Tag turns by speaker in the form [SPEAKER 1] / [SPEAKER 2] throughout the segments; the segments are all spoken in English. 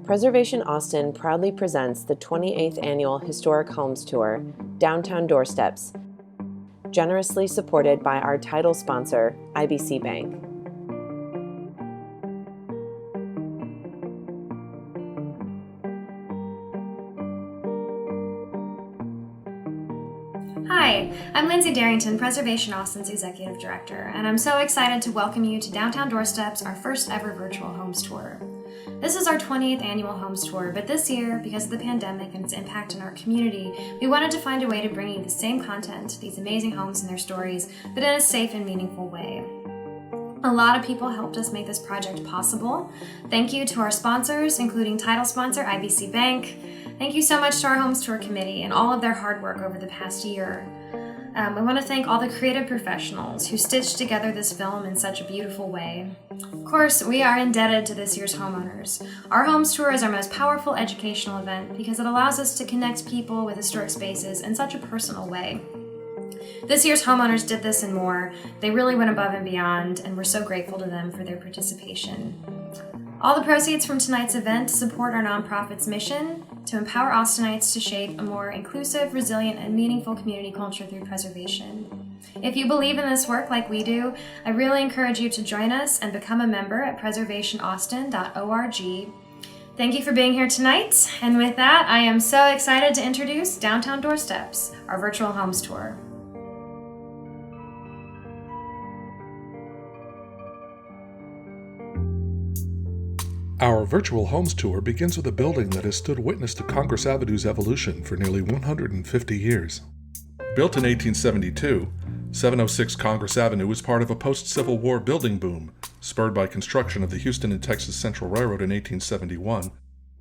[SPEAKER 1] Preservation Austin proudly presents the 28th Annual Historic Homes Tour, Downtown Doorsteps, generously supported by our title sponsor, IBC Bank.
[SPEAKER 2] Hi, I'm Lindsay Darrington, Preservation Austin's Executive Director, and I'm so excited to welcome you to Downtown Doorsteps, our first ever virtual Homes Tour. This is our 20th annual Homes Tour, but this year, because of the pandemic and its impact on our community, we wanted to find a way to bring you the same content, these amazing homes and their stories, but in a safe and meaningful way. A lot of people helped us make this project possible. Thank you to our sponsors, including title sponsor IBC Bank. Thank you so much to our Homes Tour Committee and all of their hard work over the past year. I want to thank all the creative professionals who stitched together this film in such a beautiful way. Of course, we are indebted to this year's homeowners. Our Homes Tour is our most powerful educational event because it allows us to connect people with historic spaces in such a personal way. This year's homeowners did this and more. They really went above and beyond, and we're so grateful to them for their participation. All the proceeds from tonight's event support our nonprofit's mission to empower Austinites to shape a more inclusive, resilient, and meaningful community culture through preservation. If you believe in this work like we do, I really encourage you to join us and become a member at preservationaustin.org. Thank you for being here tonight, and with that, I am so excited to introduce Downtown Doorsteps, our virtual Homes Tour.
[SPEAKER 3] Our virtual Homes Tour begins with a building that has stood witness to Congress Avenue's evolution for nearly 150 years. Built in 1872, 706 Congress Avenue was part of a post-Civil War building boom, spurred by construction of the Houston and Texas Central Railroad in 1871,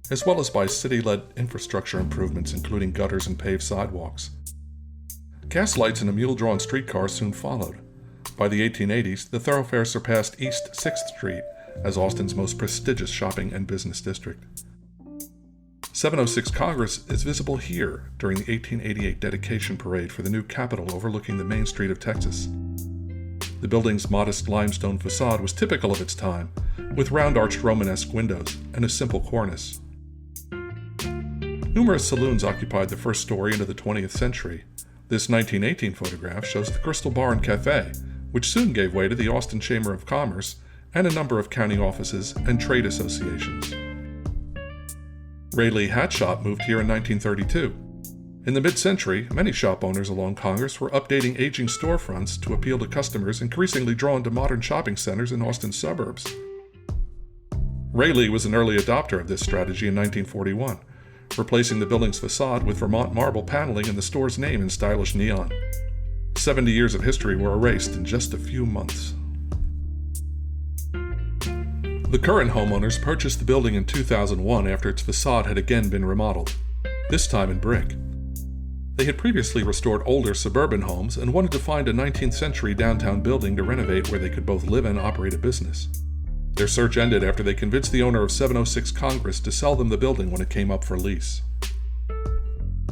[SPEAKER 3] as well as by city-led infrastructure improvements including gutters and paved sidewalks. Gas lights and a mule-drawn streetcar soon followed. By the 1880s, the thoroughfare surpassed East 6th Street as Austin's most prestigious shopping and business district. 706 Congress is visible here during the 1888 dedication parade for the new Capitol overlooking the main street of Texas. The building's modest limestone facade was typical of its time, with round-arched Romanesque windows and a simple cornice. Numerous saloons occupied the first story into the 20th century. This 1918 photograph shows the Crystal Bar and Cafe, which soon gave way to the Austin Chamber of Commerce and a number of county offices and trade associations. Rayleigh Hat Shop moved here in 1932. In the mid-century, many shop owners along Congress were updating aging storefronts to appeal to customers increasingly drawn to modern shopping centers in Austin's suburbs. Rayleigh was an early adopter of this strategy in 1941, replacing the building's facade with Vermont marble paneling and the store's name in stylish neon. 70 years of history were erased in just a few months. The current homeowners purchased the building in 2001 after its facade had again been remodeled, this time in brick. They had previously restored older suburban homes and wanted to find a 19th century downtown building to renovate where they could both live and operate a business. Their search ended after they convinced the owner of 706 Congress to sell them the building when it came up for lease.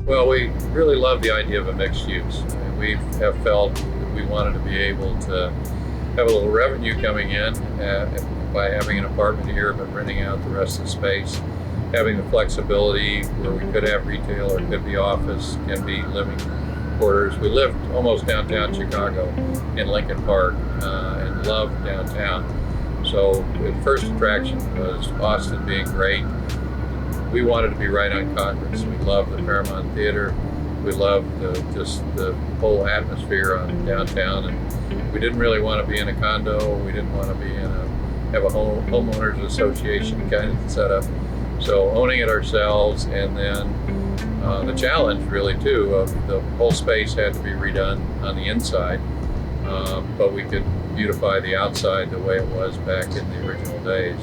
[SPEAKER 4] Well, we really love the idea of a mixed use. We have felt that we wanted to be able to have a little revenue coming in by having an apartment here but renting out the rest of the space, having the flexibility where we could have retail or it could be office, can be living quarters. We lived almost downtown Chicago in Lincoln Park and loved downtown. So the first attraction was Austin being great. We wanted to be right on Congress. We loved the Paramount Theatre. We loved the whole atmosphere on downtown, and we didn't really want to be in a condo. We didn't want to be have a homeowners association kind of setup. So owning it ourselves, and then the challenge really too of the whole space had to be redone on the inside, but we could beautify the outside the way it was back in the original days.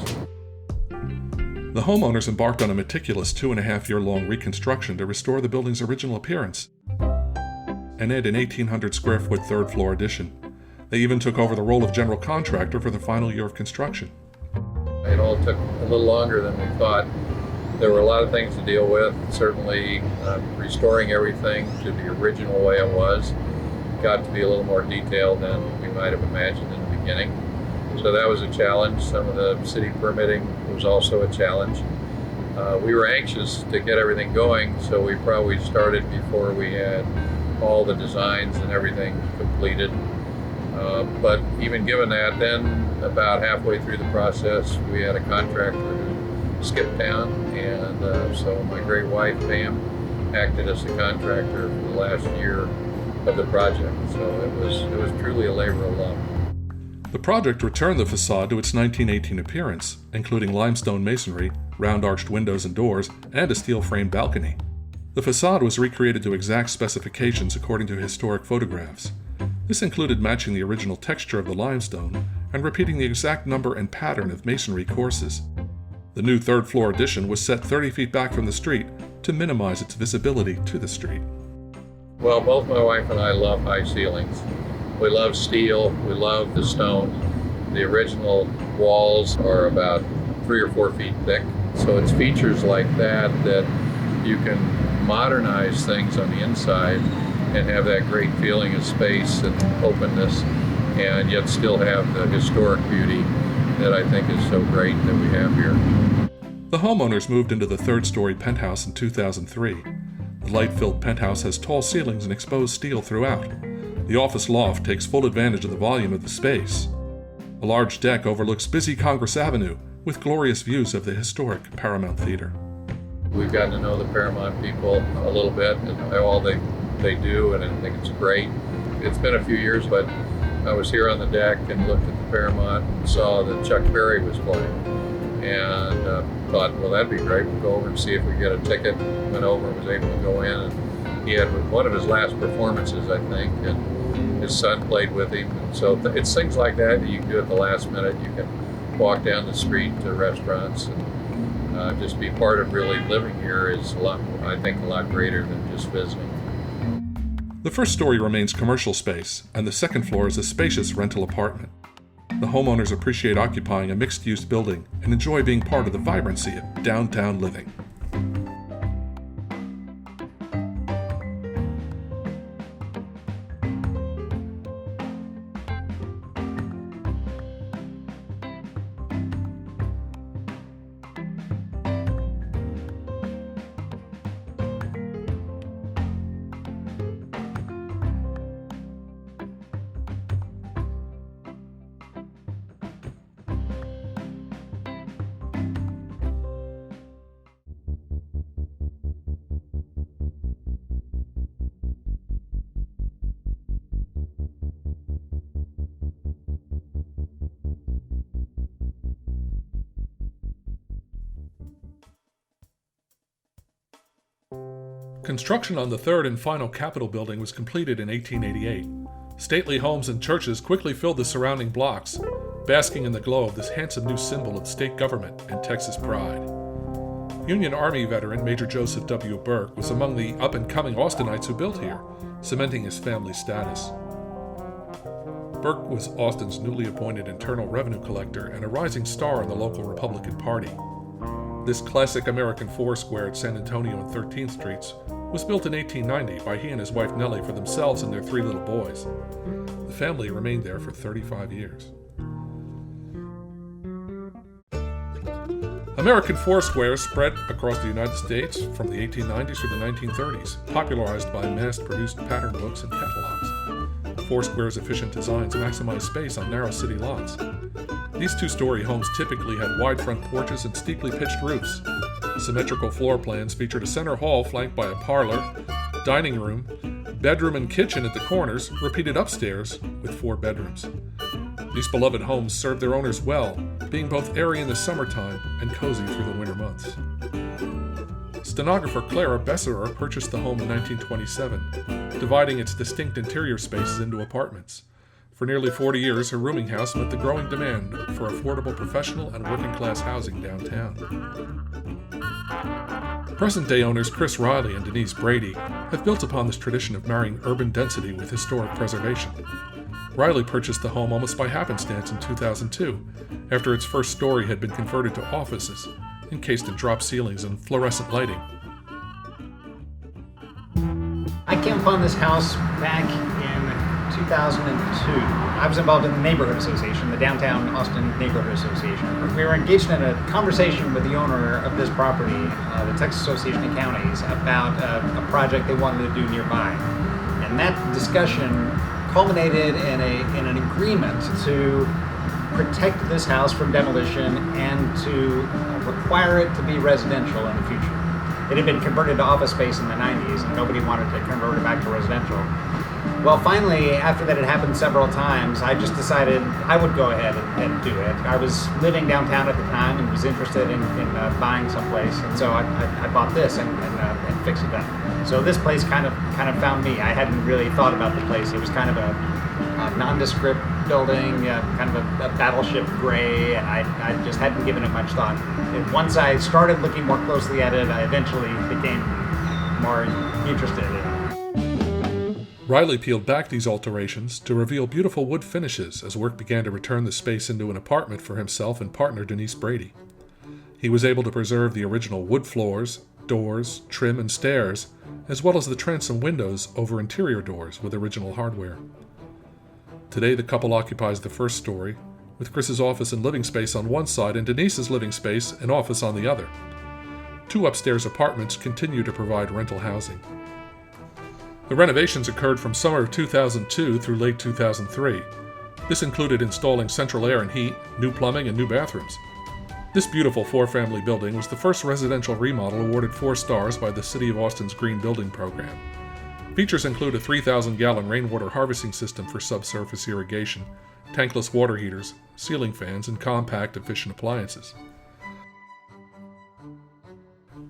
[SPEAKER 3] The homeowners embarked on a meticulous 2.5-year-long reconstruction to restore the building's original appearance and add an 1,800 square foot third floor addition. They even took over the role of general contractor for the final year of construction.
[SPEAKER 4] It all took a little longer than we thought. There were a lot of things to deal with. Certainly restoring everything to the original way it was got to be a little more detailed than we might have imagined in the beginning. So that was a challenge. Some of the city permitting was also a challenge. We were anxious to get everything going, so we probably started before we had all the designs and everything completed. But even given that, then about halfway through the process, we had a contractor who skipped town, and so my great wife, Pam, acted as the contractor for the last year of the project. So it was truly a labor of love.
[SPEAKER 3] The project returned the facade to its 1918 appearance, including limestone masonry, round arched windows and doors, and a steel-framed balcony. The facade was recreated to exact specifications according to historic photographs. This included matching the original texture of the limestone and repeating the exact number and pattern of masonry courses. The new third-floor addition was set 30 feet back from the street to minimize its visibility to the street.
[SPEAKER 4] Well, both my wife and I love high ceilings. We love steel, we love the stone. The original walls are about 3 or 4 feet thick, so it's features like that that you can modernize things on the inside and have that great feeling of space and openness, and yet still have the historic beauty that I think is so great that we have here.
[SPEAKER 3] The homeowners moved into the third-story penthouse in 2003. The light-filled penthouse has tall ceilings and exposed steel throughout. The office loft takes full advantage of the volume of the space. A large deck overlooks busy Congress Avenue with glorious views of the historic Paramount Theatre.
[SPEAKER 4] We've gotten to know the Paramount people a little bit and all they do, and I think it's great. It's been a few years, but I was here on the deck and looked at the Paramount and saw that Chuck Berry was playing, and thought, well, that'd be great. We'll go over and see if we get a ticket. Went over and was able to go in, and he had one of his last performances, I think, and his son played with him. And so it's things like that you can do at the last minute. You can walk down the street to restaurants and just be part of really living here is I think a lot greater than just visiting.
[SPEAKER 3] The first story remains commercial space, and the second floor is a spacious rental apartment. The homeowners appreciate occupying a mixed-use building and enjoy being part of the vibrancy of downtown living. Construction on the third and final Capitol building was completed in 1888. Stately homes and churches quickly filled the surrounding blocks, basking in the glow of this handsome new symbol of state government and Texas pride. Union Army veteran Major Joseph W. Burke was among the up-and-coming Austinites who built here, cementing his family's status. Burke was Austin's newly appointed Internal Revenue Collector and a rising star in the local Republican Party. This classic American four-square at San Antonio and 13th Streets was built in 1890 by he and his wife Nellie for themselves and their 3 little boys. The family remained there for 35 years. American foursquares spread across the United States from the 1890s through the 1930s, popularized by mass-produced pattern books and catalogs. Foursquare's efficient designs maximize space on narrow city lots. These 2-story homes typically had wide front porches and steeply pitched roofs. Symmetrical floor plans featured a center hall flanked by a parlor, dining room, bedroom and kitchen at the corners, repeated upstairs with 4 bedrooms. These beloved homes served their owners well, being both airy in the summertime and cozy through the winter months. Stenographer Clara Besserer purchased the home in 1927, dividing its distinct interior spaces into apartments. For nearly 40 years, her rooming house met the growing demand for affordable professional and working-class housing downtown. Present-day owners Chris Riley and Denise Brady have built upon this tradition of marrying urban density with historic preservation. Riley purchased the home almost by happenstance in 2002, after its first story had been converted to offices, encased in drop ceilings and fluorescent lighting.
[SPEAKER 5] I came upon this house back in 2002. I was involved in the neighborhood association, the Downtown Austin Neighborhood Association. We were engaged in a conversation with the owner of this property, the Texas Association of Counties, about a project they wanted to do nearby. And that discussion culminated in an agreement to protect this house from demolition and to require it to be residential in the future. It had been converted to office space in the 90s and nobody wanted to convert it back to residential. Well, finally, after that had happened several times, I just decided I would go ahead and do it. I was living downtown at the time and was interested in buying someplace, and so I bought this and fixed it up. So this place kind of found me. I hadn't really thought about the place. It was kind of a nondescript building, kind of a battleship gray, and I just hadn't given it much thought. And once I started looking more closely at it, I eventually became more interested in it.
[SPEAKER 3] Riley peeled back these alterations to reveal beautiful wood finishes as work began to return the space into an apartment for himself and partner Denise Brady. He was able to preserve the original wood floors, doors, trim, and stairs, as well as the transom windows over interior doors with original hardware. Today, the couple occupies the first story, with Chris's office and living space on one side and Denise's living space and office on the other. 2 upstairs apartments continue to provide rental housing. The renovations occurred from summer of 2002 through late 2003. This included installing central air and heat, new plumbing, and new bathrooms. This beautiful 4-family building was the first residential remodel awarded 4 stars by the City of Austin's Green Building Program. Features include a 3,000-gallon rainwater harvesting system for subsurface irrigation, tankless water heaters, ceiling fans, and compact, efficient appliances.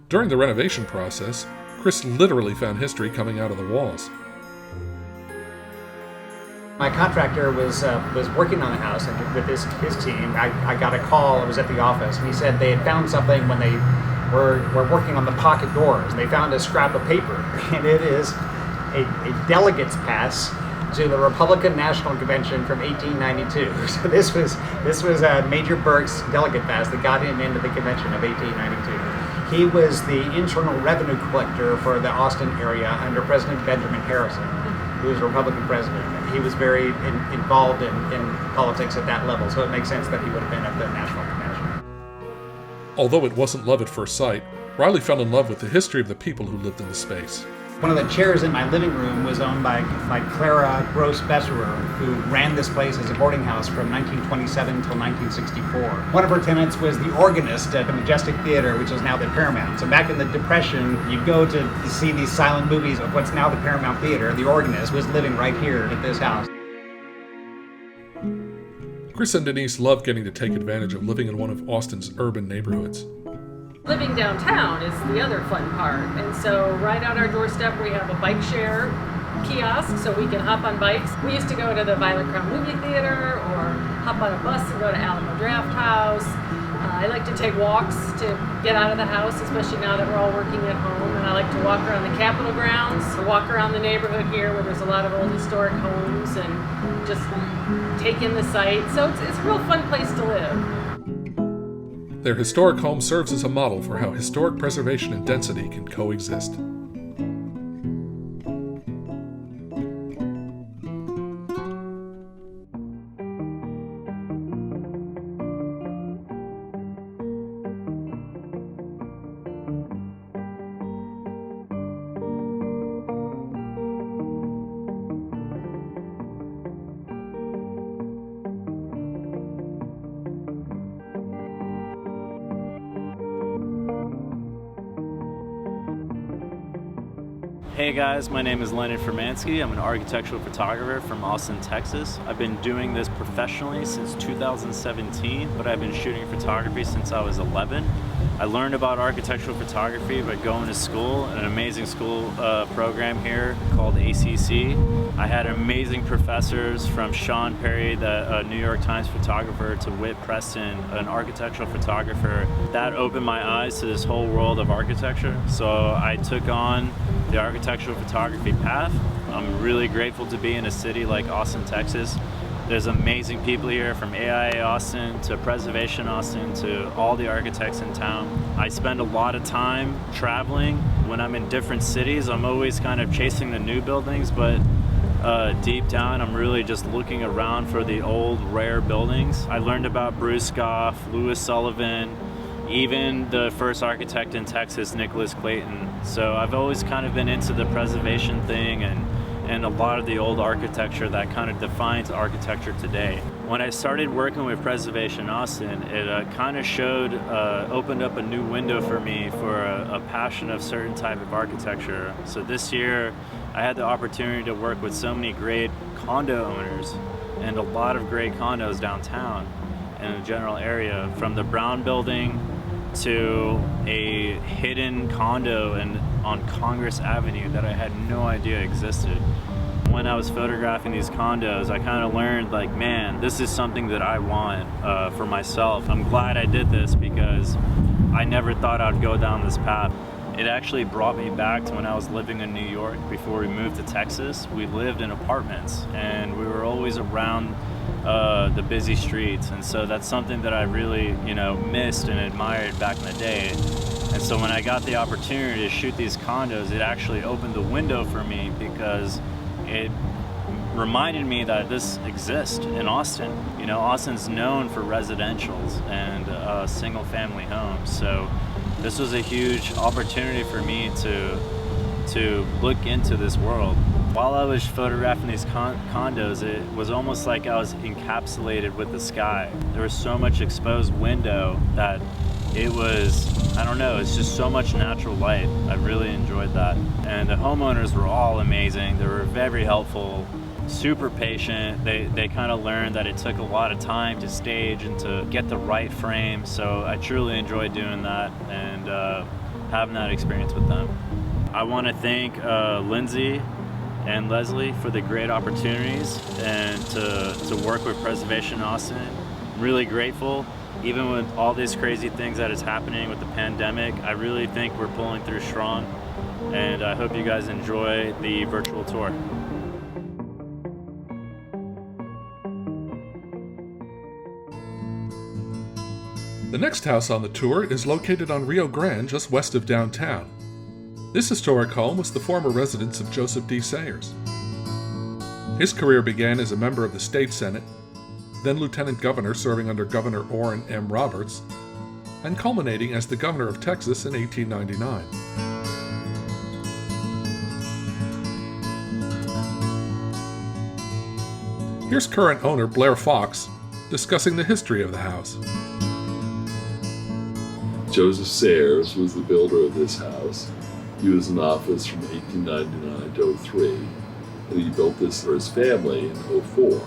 [SPEAKER 3] During the renovation process, Chris literally found history coming out of the walls.
[SPEAKER 5] My contractor was working on the house, and with his team, I got a call. I was at the office, and he said they had found something when they were working on the pocket doors. They found a scrap of paper, and it is a delegate's pass to the Republican National Convention from 1892. So this was Major Burke's delegate pass that got him into the convention of 1892. He was the internal revenue collector for the Austin area under President Benjamin Harrison, who was a Republican president. And he was very involved in politics at that level, so it makes sense that he would have been at the national convention.
[SPEAKER 3] Although it wasn't love at first sight, Riley fell in love with the history of the people who lived in the space.
[SPEAKER 5] One of the chairs in my living room was owned by Clara Gross-Besserer, who ran this place as a boarding house from 1927 until 1964. One of her tenants was the organist at the Majestic Theatre, which is now the Paramount. So back in the Depression, you'd go to see these silent movies of what's now the Paramount Theatre. The organist was living right here at this house.
[SPEAKER 3] Chris and Denise love getting to take advantage of living in one of Austin's urban neighborhoods.
[SPEAKER 6] Living downtown is the other fun part, and so right on our doorstep we have a bike share kiosk so we can hop on bikes. We used to go to the Violet Crown movie theater or hop on a bus and go to Alamo Draft House. I like to take walks to get out of the house, especially now that we're all working at home, and I like to walk around the Capitol grounds, walk around the neighborhood here where there's a lot of old historic homes and just take in the sight. So it's a real fun place to live.
[SPEAKER 3] Their historic home serves as a model for how historic preservation and density can coexist.
[SPEAKER 7] Hey guys, my name is Leonard Fermansky. I'm an architectural photographer from Austin, Texas. I've been doing this professionally since 2017, but I've been shooting photography since I was 11. I learned about architectural photography by going to school, an amazing school program here called ACC. I had amazing professors from Sean Perry, the New York Times photographer, to Whit Preston, an architectural photographer. That opened my eyes to this whole world of architecture. So I took on the architectural photography path. I'm really grateful to be in a city like Austin, Texas. There's amazing people here, from AIA Austin to Preservation Austin to all the architects in town. I spend a lot of time traveling. When I'm in different cities, I'm always kind of chasing the new buildings, but deep down, I'm really just looking around for the old, rare buildings. I learned about Bruce Goff, Louis Sullivan, even the first architect in Texas, Nicholas Clayton. So I've always kind of been into the preservation thing and a lot of the old architecture that kind of defines architecture today. When I started working with Preservation Austin, it kind of opened up a new window for me for a passion of certain type of architecture. So this year, I had the opportunity to work with so many great condo owners and a lot of great condos downtown in the general area, from the Brown Building to a hidden condo on Congress Avenue that I had no idea existed. When I was photographing these condos, I kind of learned, like, man, this is something that I want for myself. I'm glad I did this because I never thought I'd go down this path. It actually brought me back to when I was living in New York before we moved to Texas. We lived in apartments and we were always around the busy streets, and so that's something that I really, missed and admired back in the day. And so when I got the opportunity to shoot these condos, it actually opened the window for me because it reminded me that this exists in Austin. Austin's known for residentials and single-family homes, so this was a huge opportunity for me to look into this world. While I was photographing these condos, it was almost like I was encapsulated with the sky. There was so much exposed window that it was, I don't know, it's just so much natural light. I really enjoyed that. And the homeowners were all amazing. They were very helpful, super patient. They kind of learned that it took a lot of time to stage and to get the right frame. So I truly enjoyed doing that and having that experience with them. I want to thank Lindsay and Leslie for the great opportunities and to work with Preservation Austin. I'm really grateful. Even with all these crazy things that is happening with the pandemic, I really think we're pulling through strong, and I hope you guys enjoy the virtual tour.
[SPEAKER 3] The next house on the tour is located on Rio Grande, just west of downtown. This historic home was the former residence of Joseph D. Sayers. His career began as a member of the State Senate, then Lieutenant Governor serving under Governor Orrin M. Roberts, and culminating as the Governor of Texas in 1899. Here's current owner Blair Fox discussing the history of the house.
[SPEAKER 8] Joseph Sayers was the builder of this house. He was in office from 1899 to 03, and he built this for his family in 04.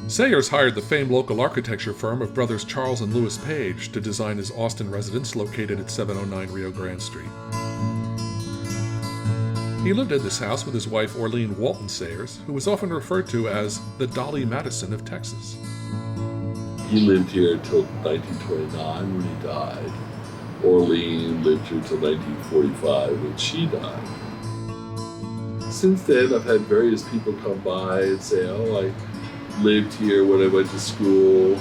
[SPEAKER 3] Sayers hired the famed local architecture firm of brothers Charles and Louis Page to design his Austin residence located at 709 Rio Grande Street. He lived in this house with his wife Orlean Walton Sayers, who was often referred to as the Dolly Madison of Texas.
[SPEAKER 8] He lived here until 1929 when he died. Orlean lived here until 1945 when she died. Since then, I've had various people come by and say, oh, I lived here when I went to school.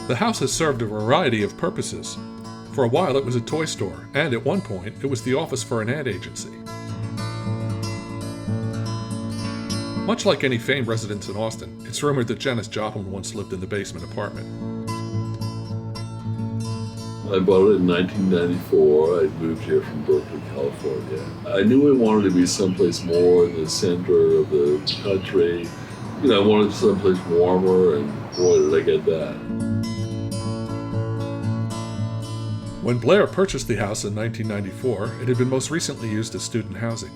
[SPEAKER 3] The house has served a variety of purposes. For a while it was a toy store, and at one point it was the office for an ad agency. Much like any famed residence in Austin, it's rumored that Janis Joplin once lived in the basement apartment.
[SPEAKER 8] I bought it in 1994. I moved here from Berkeley, California. I knew I wanted to be someplace more in the center of the country. I wanted someplace warmer, and boy, did I get that.
[SPEAKER 3] When Blair purchased the house in 1994, it had been most recently used as student housing.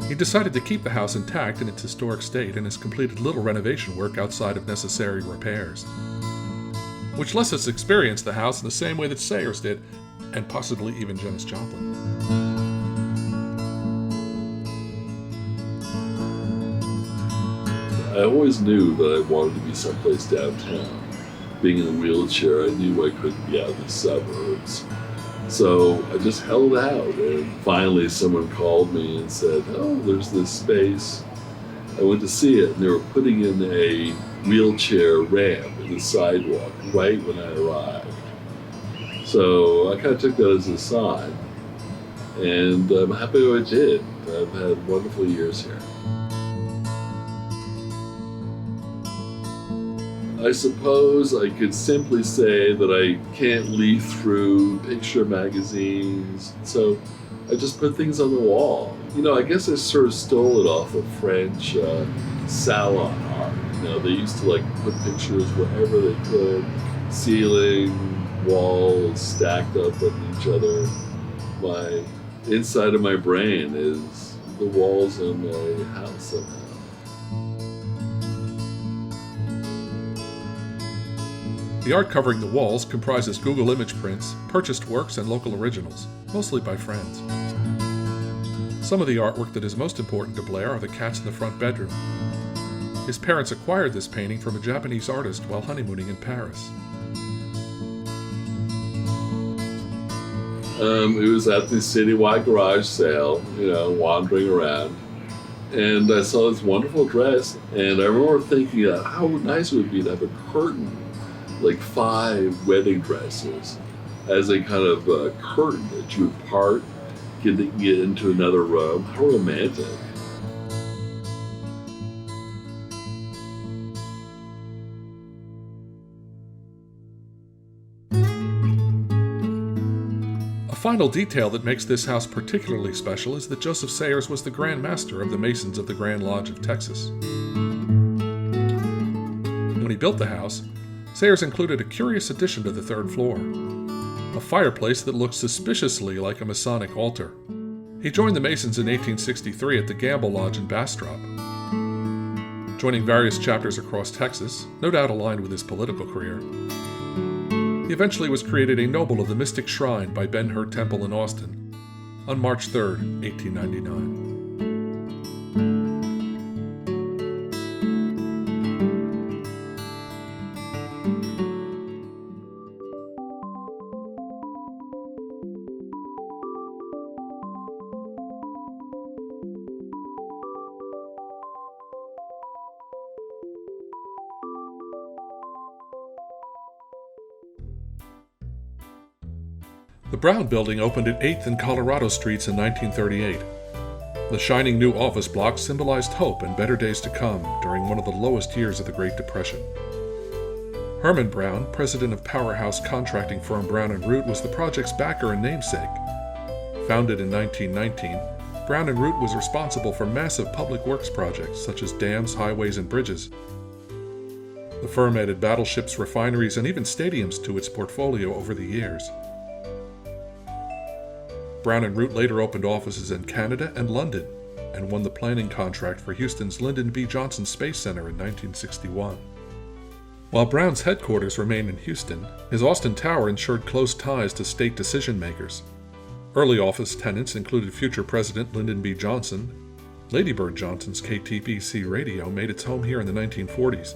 [SPEAKER 3] He decided to keep the house intact in its historic state and has completed little renovation work outside of necessary repairs, which lets us experience the house in the same way that Sayers did, and possibly even Janis Joplin.
[SPEAKER 8] I always knew that I wanted to be someplace downtown. Being in a wheelchair, I knew I couldn't be out in the suburbs. So I just held out, and finally someone called me and said, oh, there's this space. I went to see it, and they were putting in a wheelchair ramp in the sidewalk right when I arrived. So I kind of took that as a sign, and I'm happy I did. I've had wonderful years here. I suppose I could simply say that I can't leaf through picture magazines, so I just put things on the wall. I guess I sort of stole it off of French salon art. They used to put pictures wherever they could, ceiling, walls stacked up on each other. My inside of my brain is the walls of my house somehow.
[SPEAKER 3] The art covering the walls comprises Google image prints, purchased works, and local originals, mostly by friends. Some of the artwork that is most important to Blair are the cats in the front bedroom. His parents acquired this painting from a Japanese artist while honeymooning in Paris.
[SPEAKER 8] It was at the citywide garage sale, wandering around. And I saw this wonderful dress, and I remember thinking how nice it would be to have a curtain, 5 wedding dresses, as a kind of curtain that you would part, get into another room. How romantic.
[SPEAKER 3] A final detail that makes this house particularly special is that Joseph Sayers was the Grand Master of the Masons of the Grand Lodge of Texas. When he built the house, Sayers included a curious addition to the 3rd floor, a fireplace that looked suspiciously like a Masonic altar. He joined the Masons in 1863 at the Gamble Lodge in Bastrop. Joining various chapters across Texas, no doubt aligned with his political career, he eventually was created a Noble of the Mystic Shrine by Ben-Hur Temple in Austin on March 3, 1899. The Brown Building opened at 8th and Colorado Streets in 1938. The shining new office block symbolized hope and better days to come during one of the lowest years of the Great Depression. Herman Brown, president of powerhouse contracting firm Brown & Root, was the project's backer and namesake. Founded in 1919, Brown & Root was responsible for massive public works projects such as dams, highways, and bridges. The firm added battleships, refineries, and even stadiums to its portfolio over the years. Brown & Root later opened offices in Canada and London, and won the planning contract for Houston's Lyndon B. Johnson Space Center in 1961. While Brown's headquarters remained in Houston, his Austin Tower ensured close ties to state decision-makers. Early office tenants included future President Lyndon B. Johnson. Lady Bird Johnson's KTBC radio made its home here in the 1940s.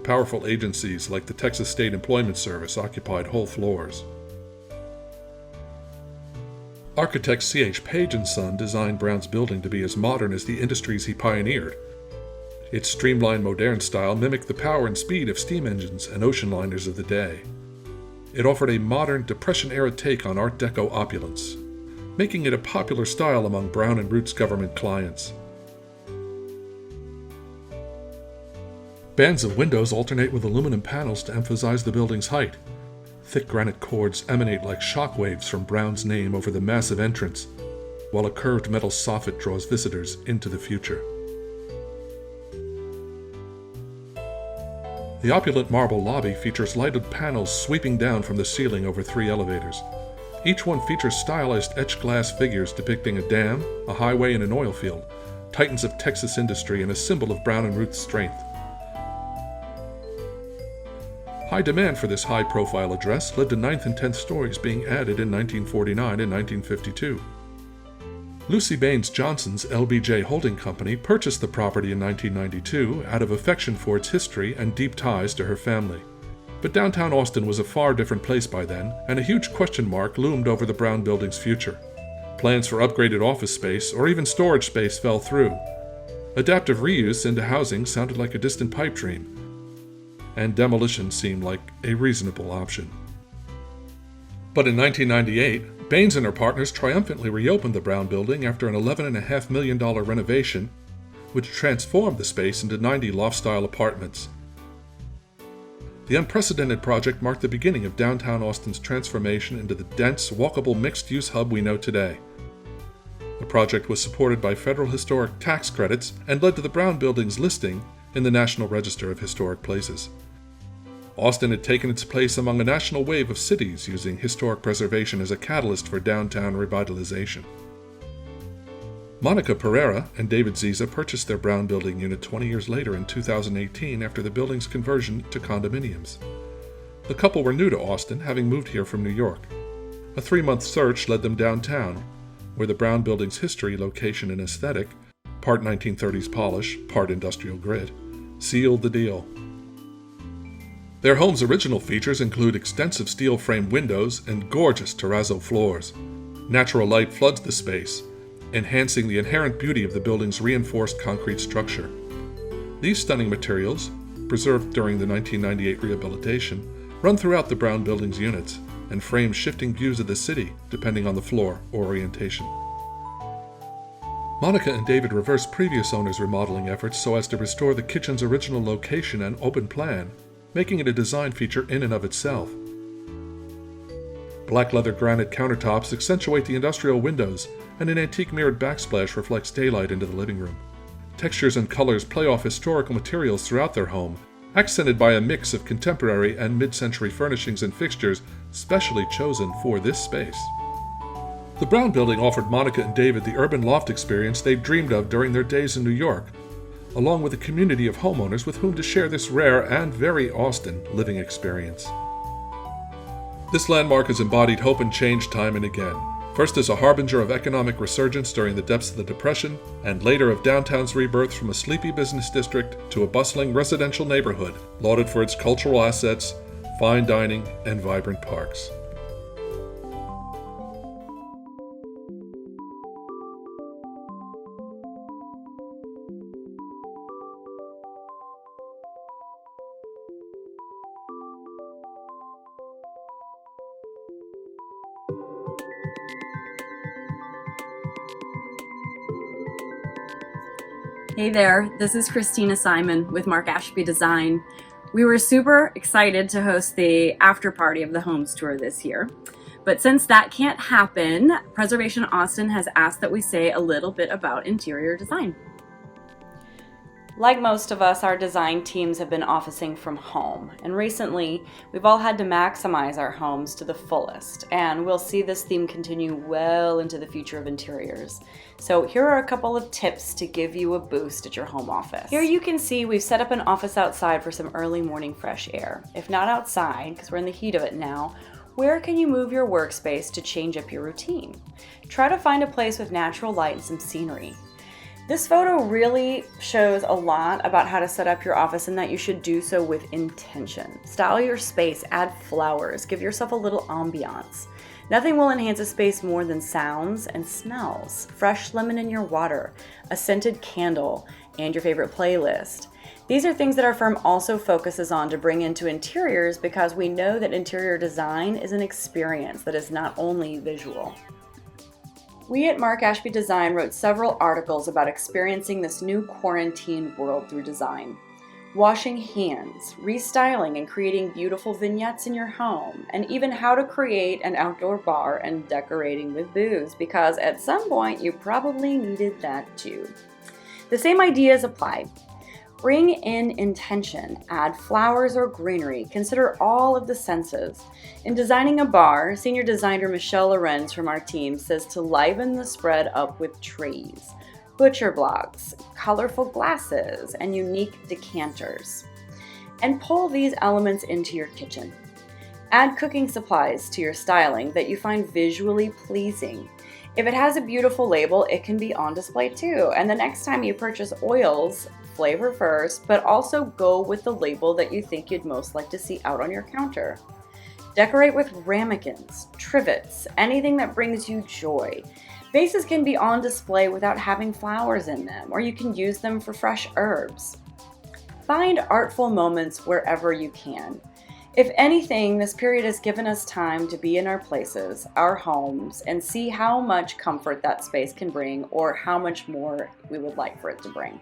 [SPEAKER 3] Powerful agencies like the Texas State Employment Service occupied whole floors. Architect C.H. Page & Son designed Brown's building to be as modern as the industries he pioneered. Its streamlined modern style mimicked the power and speed of steam engines and ocean liners of the day. It offered a modern, Depression-era take on Art Deco opulence, making it a popular style among Brown & Root's government clients. Bands of windows alternate with aluminum panels to emphasize the building's height. Thick granite cords emanate like shock waves from Brown's name over the massive entrance, while a curved metal soffit draws visitors into the future. The opulent marble lobby features lighted panels sweeping down from the ceiling over 3 elevators. Each one features stylized etched glass figures depicting a dam, a highway, and an oil field, titans of Texas industry and a symbol of Brown & Root's strength. High demand for this high-profile address led to 9th and 10th stories being added in 1949 and 1952. Lucy Baines Johnson's LBJ Holding Company purchased the property in 1992 out of affection for its history and deep ties to her family. But downtown Austin was a far different place by then, and a huge question mark loomed over the Brown Building's future. Plans for upgraded office space or even storage space fell through. Adaptive reuse into housing sounded like a distant pipe dream, and demolition seemed like a reasonable option. But in 1998, Baines and her partners triumphantly reopened the Brown Building after an $11.5 million renovation, which transformed the space into 90 loft-style apartments. The unprecedented project marked the beginning of downtown Austin's transformation into the dense, walkable mixed-use hub we know today. The project was supported by federal historic tax credits and led to the Brown Building's listing in the National Register of Historic Places. Austin had taken its place among a national wave of cities using historic preservation as a catalyst for downtown revitalization. Monica Pereira and David Ziza purchased their Brown Building unit 20 years later in 2018 after the building's conversion to condominiums. The couple were new to Austin, having moved here from New York. A 3-month search led them downtown, where the Brown Building's history, location, and aesthetic, part 1930s polish, part industrial grid, sealed the deal. Their home's original features include extensive steel frame windows and gorgeous terrazzo floors. Natural light floods the space, enhancing the inherent beauty of the building's reinforced concrete structure. These stunning materials, preserved during the 1998 rehabilitation, run throughout the Brown Building's units and frame shifting views of the city depending on the floor or orientation. Monica and David reversed previous owners' remodeling efforts so as to restore the kitchen's original location and open plan, making it a design feature in and of itself. Black leather granite countertops accentuate the industrial windows, and an antique mirrored backsplash reflects daylight into the living room. Textures and colors play off historical materials throughout their home, accented by a mix of contemporary and mid-century furnishings and fixtures specially chosen for this space. The Brown Building offered Monica and David the urban loft experience they'd dreamed of during their days in New York, along with a community of homeowners with whom to share this rare and very Austin living experience. This landmark has embodied hope and change time and again, first as a harbinger of economic resurgence during the depths of the Depression, and later of downtown's rebirth from a sleepy business district to a bustling residential neighborhood, lauded for its cultural assets, fine dining, and vibrant parks.
[SPEAKER 9] Hey there, this is Christina Simon with Mark Ashby Design. We were super excited to host the after party of the Homes Tour this year. But since that can't happen, Preservation Austin has asked that we say a little bit about interior design.
[SPEAKER 10] Like most of us, our design teams have been officing from home, and recently we've all had to maximize our homes to the fullest, and we'll see this theme continue well into the future of interiors. So here are a couple of tips to give you a boost at your home office. Here you can see we've set up an office outside for some early morning fresh air. If not outside, because we're in the heat of it now, where can you move your workspace to change up your routine? Try to find a place with natural light and some scenery. This photo really shows a lot about how to set up your office and that you should do so with intention. Style your space, add flowers, give yourself a little ambiance. Nothing will enhance a space more than sounds and smells. Fresh lemon in your water, a scented candle, and your favorite playlist. These are things that our firm also focuses on to bring into interiors because we know that interior design is an experience that is not only visual. We at Mark Ashby Design wrote several articles about experiencing this new quarantine world through design. Washing hands, restyling and creating beautiful vignettes in your home, and even how to create an outdoor bar and decorating with booze, because at some point you probably needed that too. The same ideas apply. Bring in intention, add flowers or greenery, consider all of the senses. In designing a bar, senior designer Michelle Lorenz from our team says to liven the spread up with trees, butcher blocks, colorful glasses, and unique decanters. And pull these elements into your kitchen. Add cooking supplies to your styling that you find visually pleasing. If it has a beautiful label, it can be on display too. And the next time you purchase oils, flavor first, but also go with the label that you think you'd most like to see out on your counter. Decorate with ramekins, trivets, anything that brings you joy. Vases can be on display without having flowers in them, or you can use them for fresh herbs. Find artful moments wherever you can. If anything, this period has given us time to be in our places, our homes, and see how much comfort that space can bring or how much more we would like for it to bring.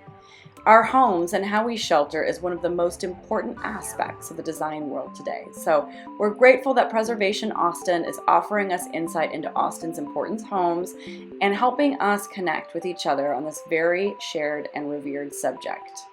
[SPEAKER 10] Our homes and how we shelter is one of the most important aspects of the design world today. So we're grateful that Preservation Austin is offering us insight into Austin's important homes and helping us connect with each other on this very shared and revered subject.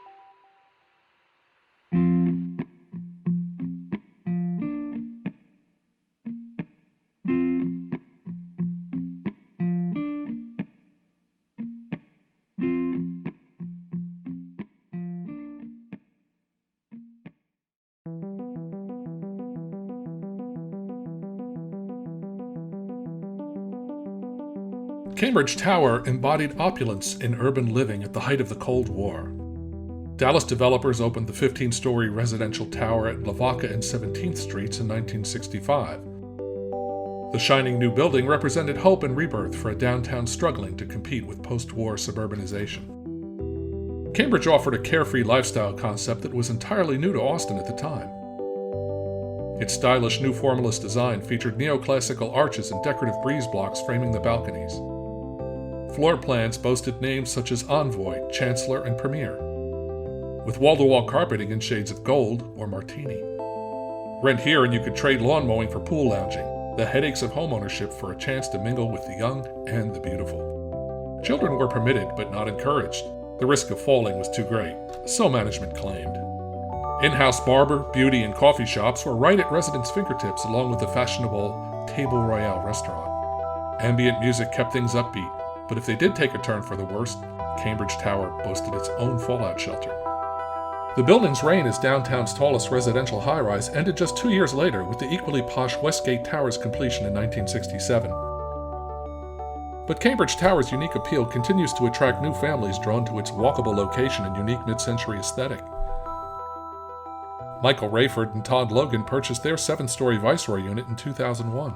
[SPEAKER 3] Cambridge Tower embodied opulence in urban living at the height of the Cold War. Dallas developers opened the 15-story residential tower at Lavaca and 17th Streets in 1965. The shining new building represented hope and rebirth for a downtown struggling to compete with post-war suburbanization. Cambridge offered a carefree lifestyle concept that was entirely new to Austin at the time. Its stylish new formalist design featured neoclassical arches and decorative breeze blocks framing the balconies. Floor plans boasted names such as Envoy, Chancellor, and Premier, with wall-to-wall carpeting in shades of gold or martini. Rent here and you could trade lawn mowing for pool lounging, the headaches of homeownership for a chance to mingle with the young and the beautiful. Children were permitted but not encouraged. The risk of falling was too great, so management claimed. In-house barber, beauty, and coffee shops were right at residents' fingertips, along with the fashionable Table Royale restaurant. Ambient music kept things upbeat, but if they did take a turn for the worst, Cambridge Tower boasted its own fallout shelter. The building's reign as downtown's tallest residential high-rise ended just 2 years later with the equally posh Westgate Tower's completion in 1967. But Cambridge Tower's unique appeal continues to attract new families drawn to its walkable location and unique mid-century aesthetic. Michael Rayford and Todd Logan purchased their 7-story Viceroy unit in 2001.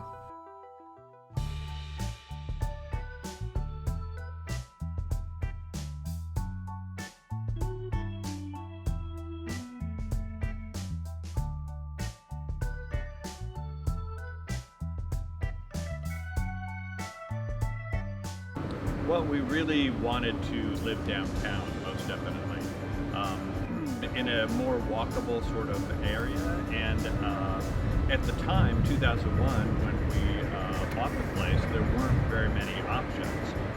[SPEAKER 11] Well, we really wanted to live downtown, most definitely, in a more walkable sort of area. And at the time, 2001, when we bought the place, there weren't very many options.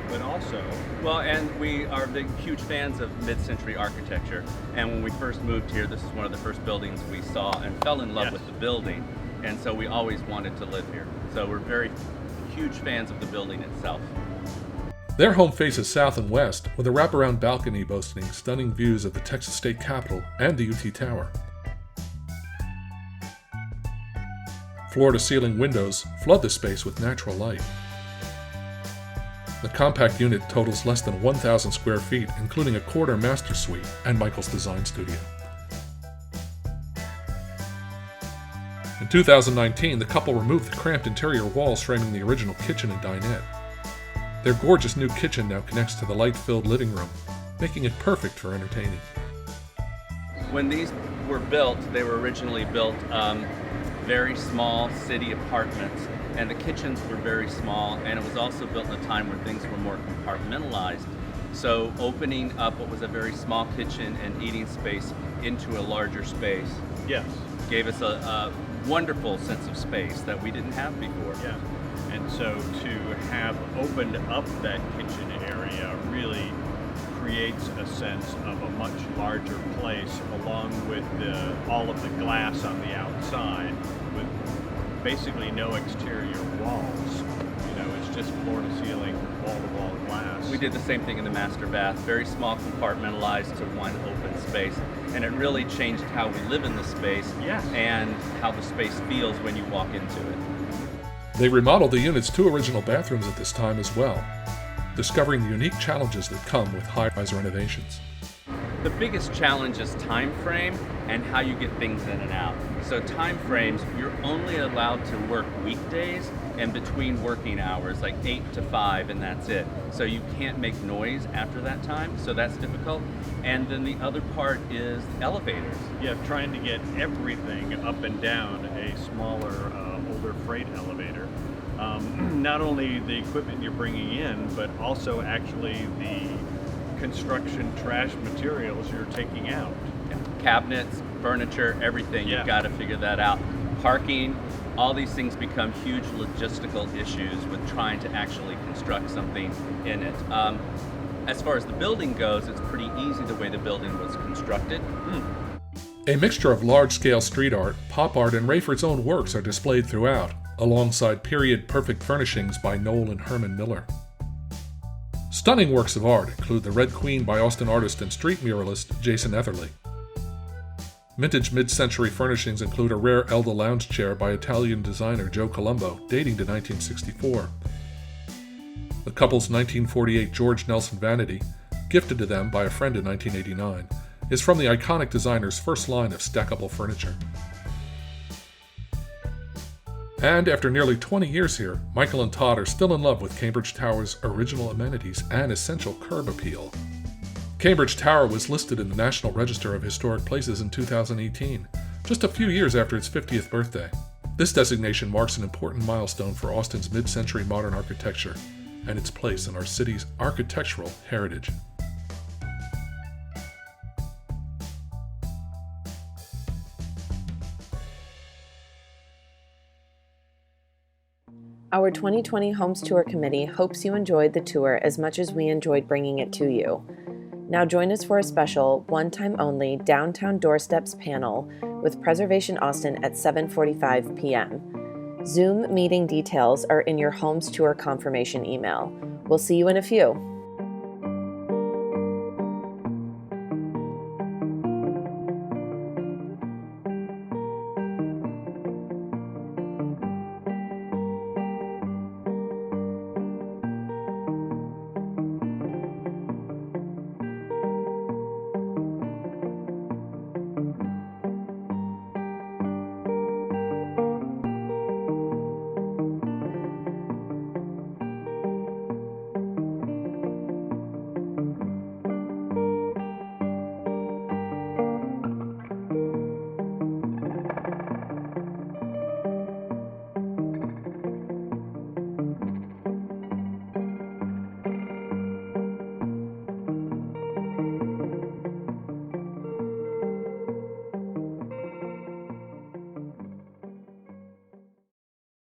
[SPEAKER 11] But also,
[SPEAKER 12] well, and we are huge fans of mid-century architecture. And when we first moved here, this is one of the first buildings we saw and fell in love with the building. And so we always wanted to live here. So we're very huge fans of the building itself.
[SPEAKER 3] Their home faces south and west, with a wraparound balcony boasting stunning views of the Texas State Capitol and the UT Tower. Floor-to-ceiling windows flood the space with natural light. The compact unit totals less than 1,000 square feet, including a quarter master suite and Michael's design studio. In 2019, the couple removed the cramped interior walls framing the original kitchen and dinette. Their gorgeous new kitchen now connects to the light-filled living room, making it perfect for entertaining.
[SPEAKER 12] When these were built, they were originally built very small city apartments, and the kitchens were very small, and it was also built in a time when things were more compartmentalized. So opening up what was a very small kitchen and eating space into a larger space gave us a wonderful sense of space that we didn't have before.
[SPEAKER 11] Yeah. And so to have opened up that kitchen area really creates a sense of a much larger place, along with all of the glass on the outside, with basically no exterior walls. You know, it's just floor-to-ceiling, wall-to-wall glass.
[SPEAKER 12] We did the same thing in the master bath, very small, compartmentalized to one open space, and it really changed how we live in the space and how the space feels when you walk into it.
[SPEAKER 3] They remodeled the unit's 2 original bathrooms at this time as well, discovering the unique challenges that come with high-rise renovations.
[SPEAKER 12] The biggest challenge is time frame and how you get things in and out. So time frames, you're only allowed to work weekdays and between working hours, like 8 to 5, and that's it. So you can't make noise after that time, so that's difficult. And then the other part is elevators.
[SPEAKER 11] Yeah, trying to get everything up and down a smaller, older freight elevator. Not only the equipment you're bringing in, but also actually the construction trash materials you're taking out.
[SPEAKER 12] Cabinets, furniture, everything,
[SPEAKER 11] Yeah.
[SPEAKER 12] you've got to figure that out. Parking, all these things become huge logistical issues with trying to actually construct something in it. As far as the building goes, it's pretty easy the way the building was constructed.
[SPEAKER 3] A mixture of large-scale street art, pop art, and Rayford's own works are displayed throughout, alongside period-perfect furnishings by Noel and Herman Miller. Stunning works of art include The Red Queen by Austin artist and street muralist Jason Etherly. Vintage mid-century furnishings include a rare Elda lounge chair by Italian designer Joe Colombo, dating to 1964. The couple's 1948 George Nelson vanity, gifted to them by a friend in 1989, is from the iconic designer's first line of stackable furniture. And after nearly 20 years here, Michael and Todd are still in love with Cambridge Tower's original amenities and essential curb appeal. Cambridge Tower was listed in the National Register of Historic Places in 2018, just a few years after its 50th birthday. This designation marks an important milestone for Austin's mid-century modern architecture and its place in our city's architectural heritage.
[SPEAKER 1] Our 2020 Homes Tour Committee hopes you enjoyed the tour as much as we enjoyed bringing it to you. Now join us for a special, one-time only Downtown Doorsteps panel with Preservation Austin at 7:45 p.m. Zoom meeting details are in your Homes Tour confirmation email. We'll see you in a few.